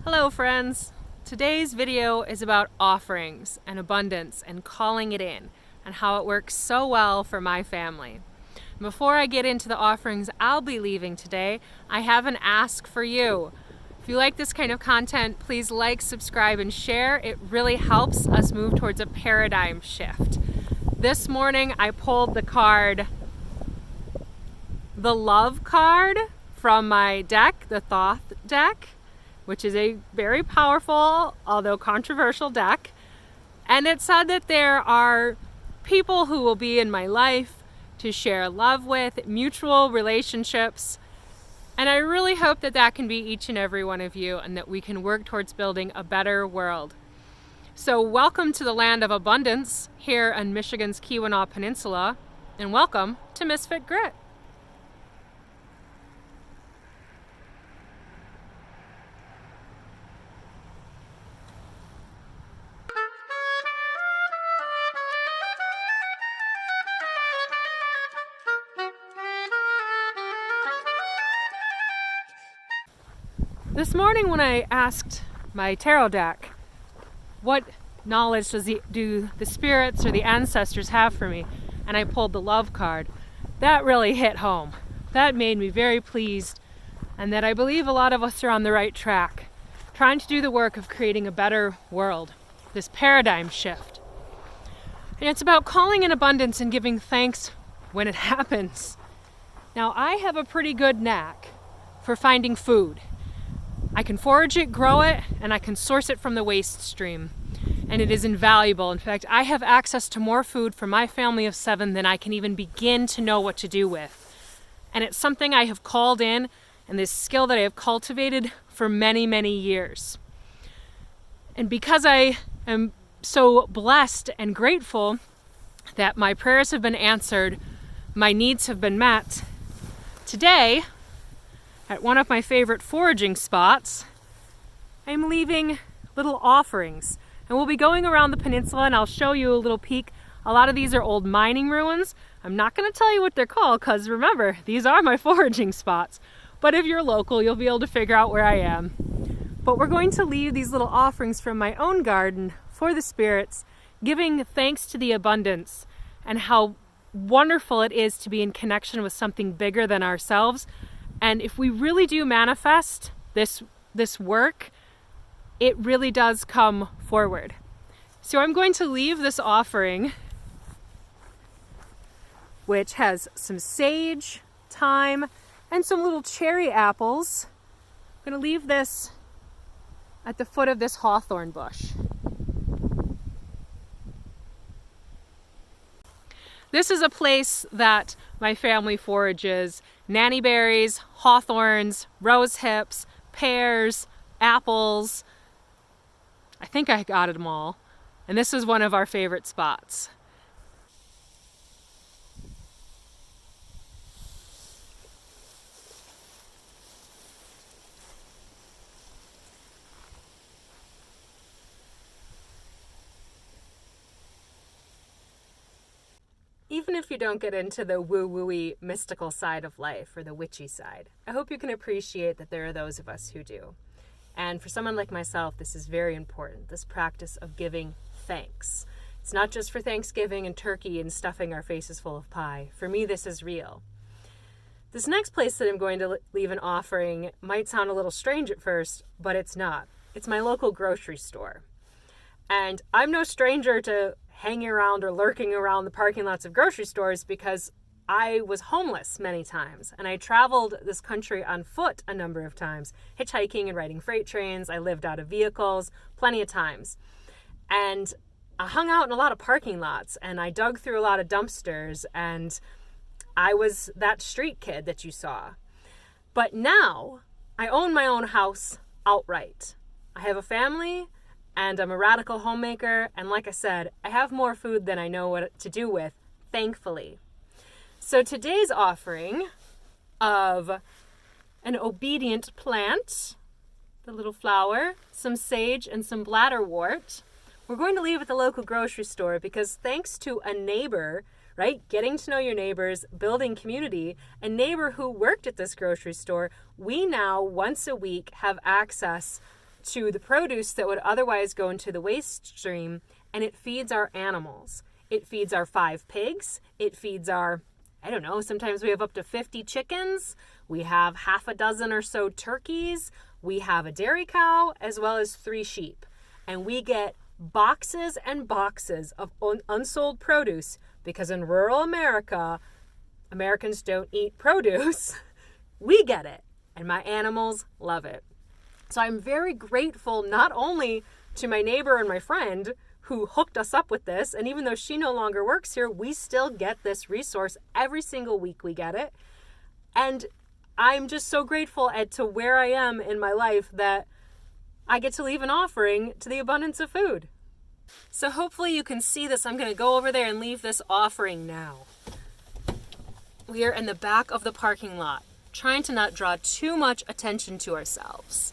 Hello friends! Today's video is about offerings and abundance and calling it in and how it works so well for my family. Before I get into the offerings I'll be leaving today, I have an ask for you. If you like this kind of content, please like, subscribe, and share. It really helps us move towards a paradigm shift. This morning I pulled the card, the love card, from my deck, the Thoth deck, which is a very powerful, although controversial deck. And it said that there are people who will be in my life to share love with, mutual relationships. And I really hope that that can be each and every one of you and that we can work towards building a better world. So welcome to the land of abundance here on Michigan's Keweenaw Peninsula, and welcome to Misfit Grit. This morning when I asked my tarot deck, what knowledge do the spirits or the ancestors have for me, and I pulled the love card, that really hit home. That made me very pleased, and that I believe a lot of us are on the right track, trying to do the work of creating a better world, this paradigm shift. And it's about calling in abundance and giving thanks when it happens. Now, I have a pretty good knack for finding food. I can forage it, grow it, and I can source it from the waste stream. And it is invaluable. In fact, I have access to more food for my family of 7 than I can even begin to know what to do with. And it's something I have called in, and this skill that I have cultivated for many, many years. And because I am so blessed and grateful that my prayers have been answered, my needs have been met, today, at one of my favorite foraging spots, I'm leaving little offerings. And we'll be going around the peninsula and I'll show you a little peek. A lot of these are old mining ruins. I'm not going to tell you what they're called because remember, these are my foraging spots. But if you're local, you'll be able to figure out where I am. But we're going to leave these little offerings from my own garden for the spirits, giving thanks to the abundance and how wonderful it is to be in connection with something bigger than ourselves. And if we really do manifest this work, it really does come forward. So I'm going to leave this offering, which has some sage, thyme, and some little cherry apples. I'm going to leave this at the foot of this hawthorn bush. This is a place that my family forages nanny berries, hawthorns, rose hips, pears, apples. I think I got them all. And this is one of our favorite spots. Even if you don't get into the woo-woo-y mystical side of life or the witchy side, I hope you can appreciate that there are those of us who do. And for someone like myself, this is very important, this practice of giving thanks. It's not just for Thanksgiving and turkey and stuffing our faces full of pie. For me, this is real. This next place that I'm going to leave an offering might sound a little strange at first, but it's not. It's my local grocery store. And I'm no stranger to hanging around or lurking around the parking lots of grocery stores because I was homeless many times and I traveled this country on foot a number of times, hitchhiking and riding freight trains. I lived out of vehicles plenty of times. And I hung out in a lot of parking lots and I dug through a lot of dumpsters and I was that street kid that you saw. But now I own my own house outright. I have a family and I'm a radical homemaker, and like I said, I have more food than I know what to do with, thankfully. So today's offering of an obedient plant, the little flower, some sage, and some bladderwort, we're going to leave at the local grocery store because thanks to a neighbor, right, getting to know your neighbors, building community, a neighbor who worked at this grocery store, we now once a week have access to the produce that would otherwise go into the waste stream, and it feeds our animals. It feeds our 5 pigs. It feeds our, I don't know, sometimes we have up to 50 chickens. We have half a dozen or so turkeys. We have a dairy cow as well as 3 sheep. And we get boxes and boxes of unsold produce because in rural America, Americans don't eat produce. We get it. And my animals love it. So I'm very grateful not only to my neighbor and my friend who hooked us up with this, and even though she no longer works here, we still get this resource every single week we get it. And I'm just so grateful to where I am in my life that I get to leave an offering to the abundance of food. So hopefully you can see this. I'm going to go over there and leave this offering now. We are in the back of the parking lot, trying to not draw too much attention to ourselves.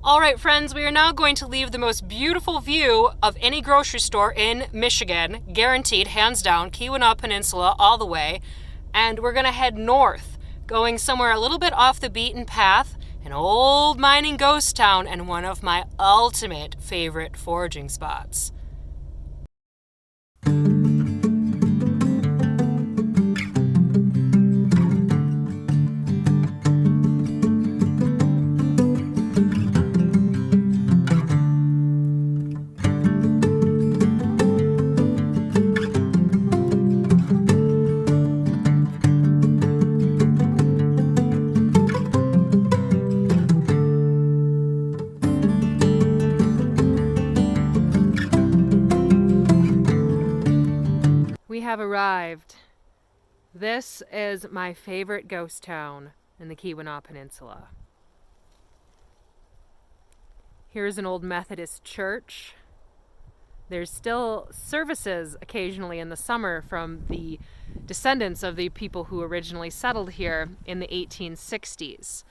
All right, friends, we are now going to leave the most beautiful view of any grocery store in Michigan, guaranteed, hands down, Keweenaw Peninsula all the way, and we're going to head north, going somewhere a little bit off the beaten path, an old mining ghost town and one of my ultimate favorite foraging spots. We have arrived. This is my favorite ghost town in the Keweenaw Peninsula. Here's an old Methodist church. There's still services occasionally in the summer from the descendants of the people who originally settled here in the 1860s.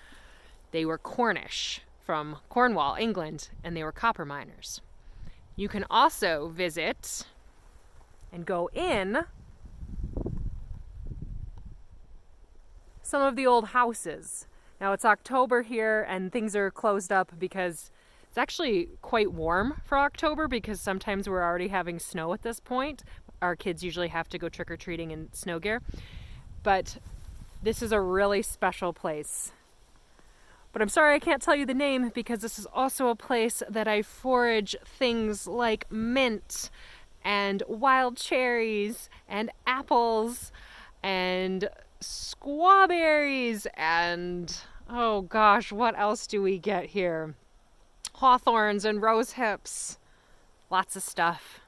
They were Cornish from Cornwall, England, and they were copper miners. You can also visit and go in some of the old houses. Now it's October here and things are closed up because it's actually quite warm for October because sometimes we're already having snow at this point. Our kids usually have to go trick-or-treating in snow gear. But this is a really special place. But I'm sorry I can't tell you the name because this is also a place that I forage things like mint and wild cherries and apples and squawberries and oh gosh, what else do we get here? Hawthorns and rose hips. Lots of stuff.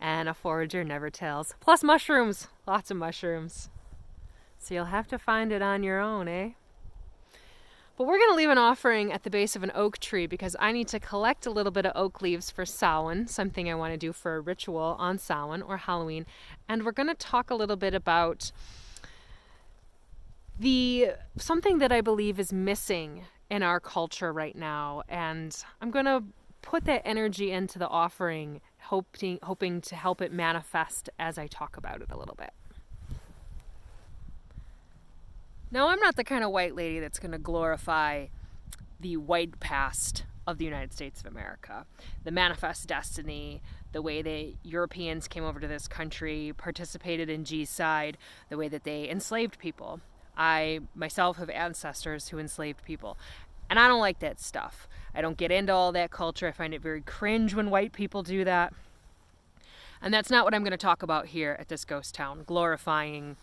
And a forager never tells. Plus mushrooms. Lots of mushrooms. So you'll have to find it on your own, eh? But we're going to leave an offering at the base of an oak tree because I need to collect a little bit of oak leaves for Samhain, something I want to do for a ritual on Samhain or Halloween. And we're going to talk a little bit about something that I believe is missing in our culture right now. And I'm going to put that energy into the offering, hoping to help it manifest as I talk about it a little bit. Now, I'm not the kind of white lady that's going to glorify the white past of the United States of America, the manifest destiny, the way the Europeans came over to this country, participated in G-side, the way that they enslaved people. I myself have ancestors who enslaved people, and I don't like that stuff. I don't get into all that culture. I find it very cringe when white people do that. And that's not what I'm going to talk about here at this ghost town, glorifying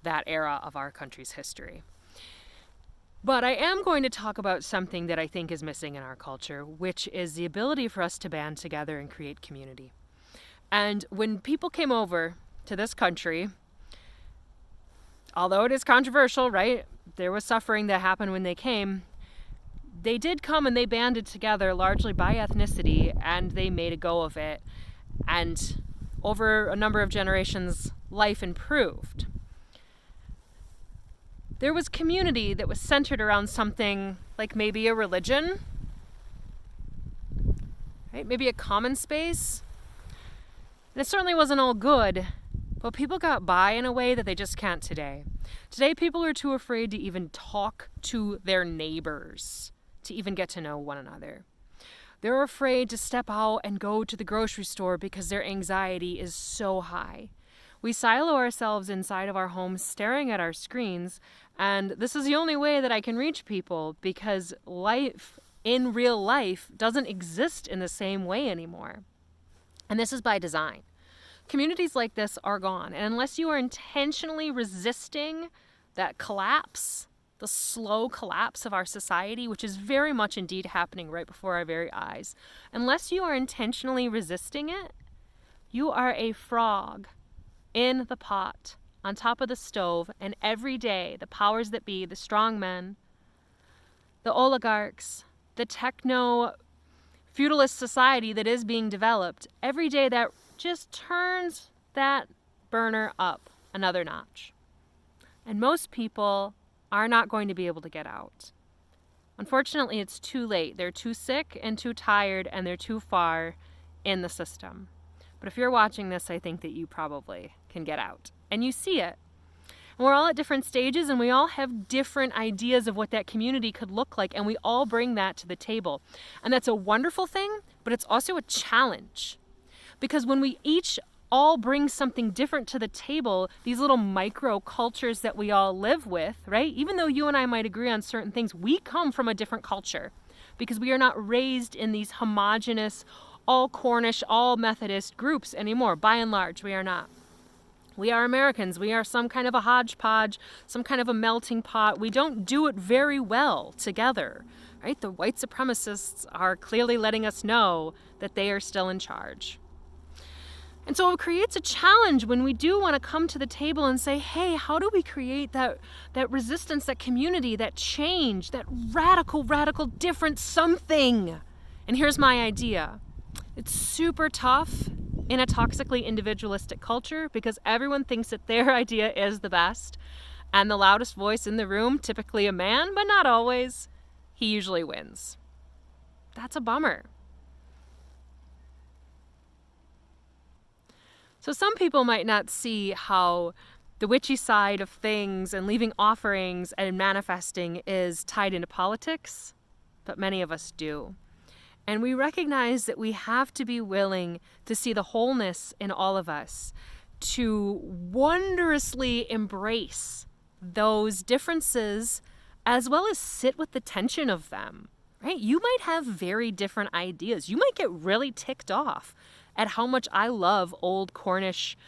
that era of our country's history. But I am going to talk about something that I think is missing in our culture, which is the ability for us to band together and create community. And when people came over to this country, although it is controversial, right? There was suffering that happened when they came. they did come and they banded together largely by ethnicity, and they made a go of it. And over a number of generations, life improved. There was community that was centered around something like maybe a religion, right? Maybe a common space. And it certainly wasn't all good, but people got by in a way that they just can't today. Today, people are too afraid to even talk to their neighbors, to even get to know one another. They're afraid to step out and go to the grocery store because their anxiety is so high. We silo ourselves inside of our homes staring at our screens, and this is the only way that I can reach people because life in real life doesn't exist in the same way anymore. And this is by design. Communities like this are gone, and unless you are intentionally resisting that collapse, the slow collapse of our society, which is very much indeed happening right before our very eyes, unless you are intentionally resisting it, you are a frog in the pot on top of the stove, and every day the powers that be, the strong men, the oligarchs, the techno-feudalist society that is being developed, every day that just turns that burner up another notch. And most people are not going to be able to get out. Unfortunately, it's too late. They're too sick and too tired, and they're too far in the system. But if you're watching this, I think that you probably can get out. And you see it. And we're all at different stages, and we all have different ideas of what that community could look like, and we all bring that to the table. And that's a wonderful thing, but it's also a challenge. Because when we each all bring something different to the table, these little micro cultures that we all live with, right? Even though you and I might agree on certain things, we come from a different culture because we are not raised in these homogenous, all Cornish, all Methodist groups anymore. By and large, we are not. We are Americans. We are some kind of a hodgepodge, some kind of a melting pot. We don't do it very well together, right? The white supremacists are clearly letting us know that they are still in charge. And so it creates a challenge when we do want to come to the table and say, hey, how do we create that resistance, that community, that change, that radical different something? And here's my idea. It's super tough in a toxically individualistic culture because everyone thinks that their idea is the best. And the loudest voice in the room, typically a man, but not always, he usually wins. That's a bummer. So some people might not see how the witchy side of things and leaving offerings and manifesting is tied into politics, but many of us do. And we recognize that we have to be willing to see the wholeness in all of us, to wondrously embrace those differences as well as sit with the tension of them, right? You might have very different ideas. You might get really ticked off at how much I love old Cornish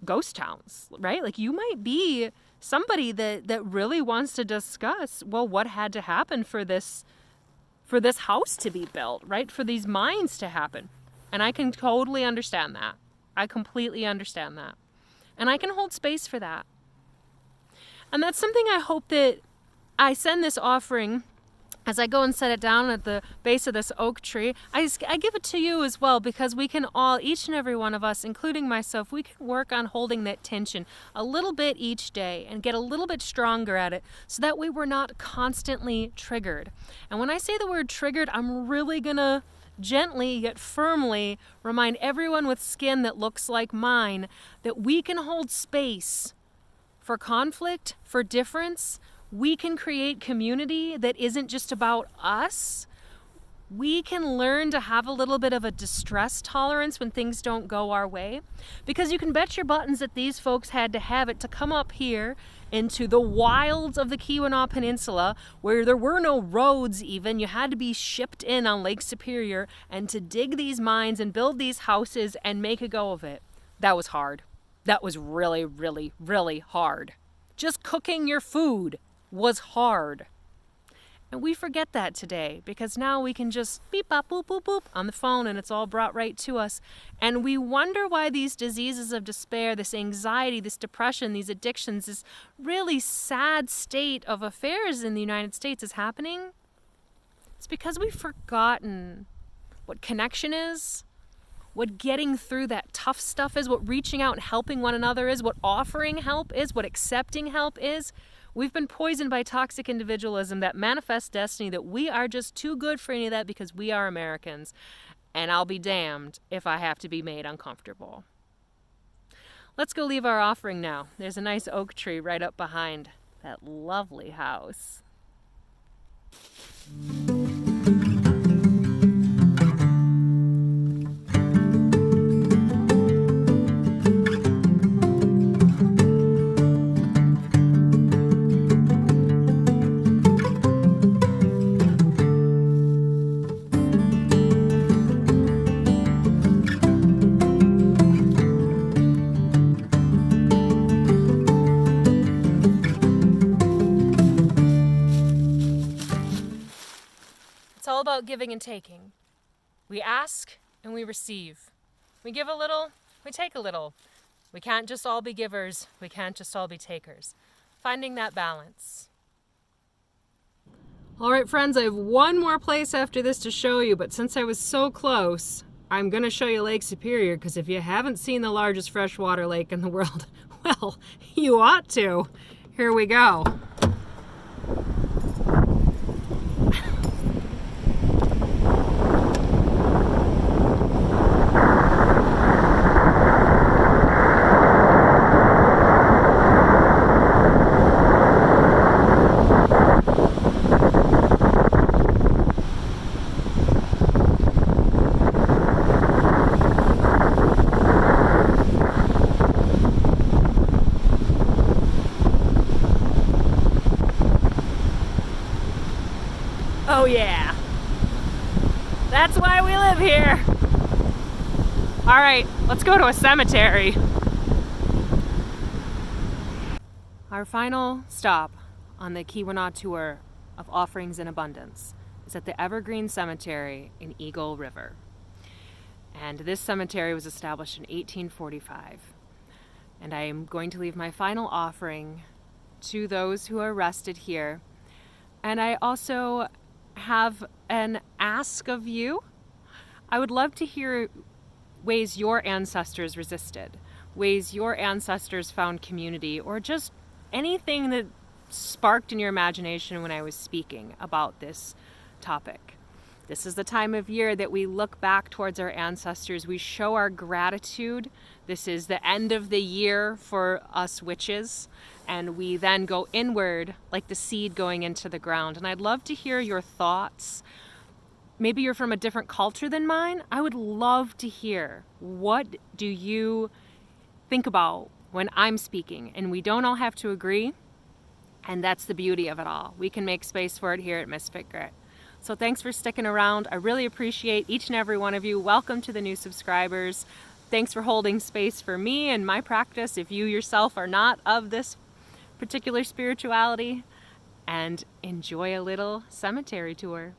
ghost towns, right? Like you might be somebody that really wants to discuss, well, what had to happen for this house to be built, right? For these mines to happen. And I can totally understand that. I completely understand that. And I can hold space for that. And that's something I hope that I send this offering as I go and set it down at the base of this oak tree. I give it to you as well because we can all, each and every one of us, including myself, we can work on holding that tension a little bit each day and get a little bit stronger at it so that way we're not constantly triggered. And when I say the word triggered, I'm really gonna gently yet firmly remind everyone with skin that looks like mine that we can hold space for conflict, for difference. We can create community that isn't just about us. We can learn to have a little bit of a distress tolerance when things don't go our way. Because you can bet your buttons that these folks had to have it to come up here into the wilds of the Keweenaw Peninsula where there were no roads even. You had to be shipped in on Lake Superior and to dig these mines and build these houses and make a go of it. That was hard. That was really, really, really hard. Just cooking your food was hard. And we forget that today because now we can just beep, bop, boop, boop, boop on the phone and it's all brought right to us. And we wonder why these diseases of despair, this anxiety, this depression, these addictions, this really sad state of affairs in the United States is happening. It's because we've forgotten what connection is, what getting through that tough stuff is, what reaching out and helping one another is, what offering help is, what accepting help is. We've been poisoned by toxic individualism that manifests destiny, that we are just too good for any of that because we are Americans. And I'll be damned if I have to be made uncomfortable. Let's go leave our offering now. There's a nice oak tree right up behind that lovely house. It's all about giving and taking. We ask and we receive. We give a little, we take a little. We can't just all be givers. We can't just all be takers. Finding that balance. All right, friends, I have one more place after this to show you, but since I was so close, I'm going to show you Lake Superior, because if you haven't seen the largest freshwater lake in the world, well, you ought to. Here we go. Oh yeah, that's why we live here. All right, let's go to a cemetery. Our final stop on the Keweenaw tour of Offerings in Abundance is at the Evergreen Cemetery in Eagle River. And this cemetery was established in 1845. And I am going to leave my final offering to those who are rested here. And I also have an ask of you. I would love to hear ways your ancestors resisted, ways your ancestors found community, or just anything that sparked in your imagination when I was speaking about this topic. This is the time of year that we look back towards our ancestors. We show our gratitude. This is the end of the year for us witches, and we then go inward like the seed going into the ground. And I'd love to hear your thoughts. Maybe you're from a different culture than mine. I would love to hear, what do you think about when I'm speaking? And we don't all have to agree, and that's the beauty of it all. We can make space for it here at Misfit Grit. So thanks for sticking around. I really appreciate each and every one of you. Welcome to the new subscribers. Thanks for holding space for me and my practice if you yourself are not of this particular spirituality. And enjoy a little cemetery tour.